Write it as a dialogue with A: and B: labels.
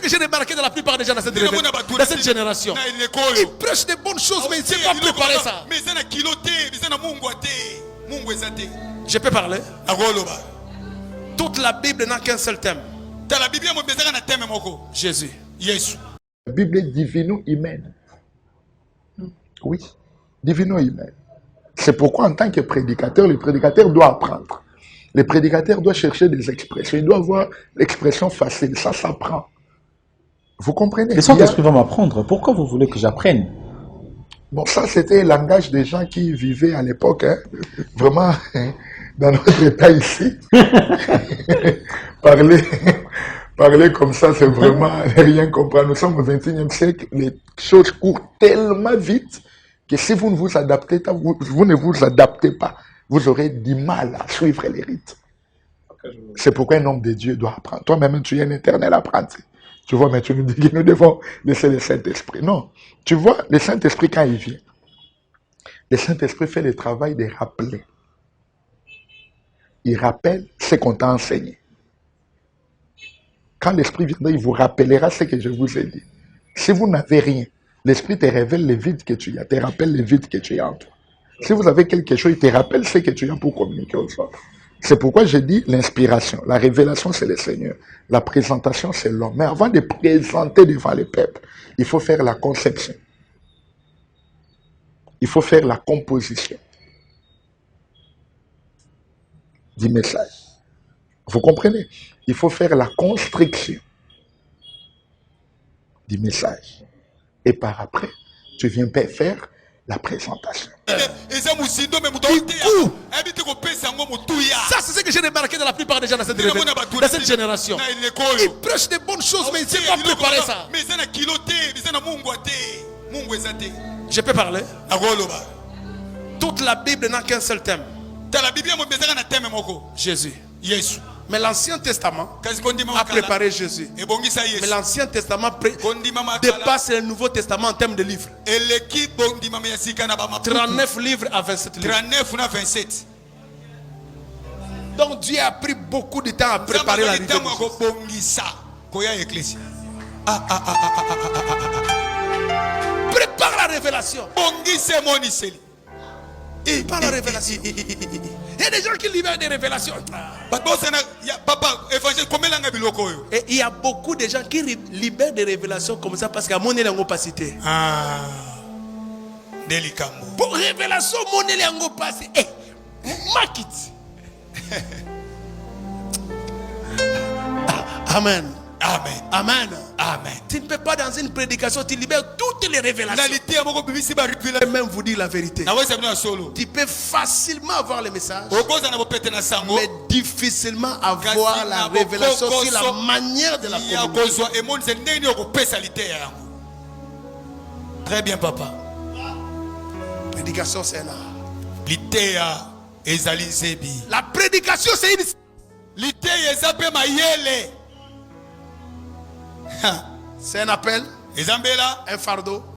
A: que j'ai remarqué dans la plupart des gens dans cette génération. Ils prêchent des bonnes choses, mais ils ne savent pas préparer ça. Je peux parler? Toute la Bible n'a qu'un seul thème. Jésus.
B: La Bible est divino-humaine. Oui, divino-humaine. C'est pourquoi en tant que prédicateur, le prédicateur doit apprendre. Le prédicateur doit chercher des expressions. Il doit avoir l'expression facile. Ça s'apprend. Vous comprenez?
C: Le Saint-Esprit va m'apprendre. Pourquoi vous voulez que j'apprenne?
B: Bon, ça c'était le langage des gens qui vivaient à l'époque. Hein. Vraiment, dans notre état ici. Parler comme ça, c'est vraiment rien comprendre. Nous sommes au XXIe siècle. Les choses courent tellement vite que si vous ne vous adaptez pas, vous ne vous adaptez pas, vous aurez du mal à suivre les rites. C'est pourquoi un homme de Dieu doit apprendre. Toi-même, tu es un éternel apprenti. Tu vois, mais tu nous dis que nous devons laisser le Saint-Esprit. Non. Tu vois, le Saint-Esprit, quand il vient, le Saint-Esprit fait le travail de rappeler. Il rappelle ce qu'on t'a enseigné. Quand l'Esprit viendra, il vous rappellera ce que je vous ai dit. Si vous n'avez rien, l'Esprit te révèle le vide que tu as, te rappelle le vide que tu as en toi. Si vous avez quelque chose, il te rappelle ce que tu as pour communiquer aux autres. C'est pourquoi je dis l'inspiration. La révélation, c'est le Seigneur. La présentation, c'est l'homme. Mais avant de présenter devant le peuple, il faut faire la conception. Il faut faire la composition du message. Vous comprenez? Il faut faire la construction du message. Et par après, tu viens faire la présentation.
A: Ça, c'est ce que j'ai remarqué dans la plupart des gens dans cette génération. Ils prêchent des bonnes choses, mais ils ne savent pas préparer ça. Je peux parler? Toute la Bible n'a qu'un seul thème. Jésus. Mais l'Ancien Testament a préparé Jésus. Mais l'Ancien Testament dépasse le Nouveau Testament en termes de livres. 39 livres à 27 livres. Donc Dieu a pris beaucoup de temps à préparer la vie. Prépare la révélation. Par la révélation. Il y a des gens qui libèrent des révélations. Et il y a beaucoup de gens qui libèrent des révélations comme ça parce qu'à mon élan pas cité. Pour révélation, mon élan pas cité. Makit. Amen. Amen. Amen. Amen. Tu ne peux pas dans une prédication, tu libères toutes les révélations. Et même vous dire la vérité. Tu peux facilement avoir le message, mais difficilement avoir la révélation sur la manière de la communiquer. Très bien, papa. Prédication, c'est là. La prédication, c'est une... C'est un appel, un fardeau.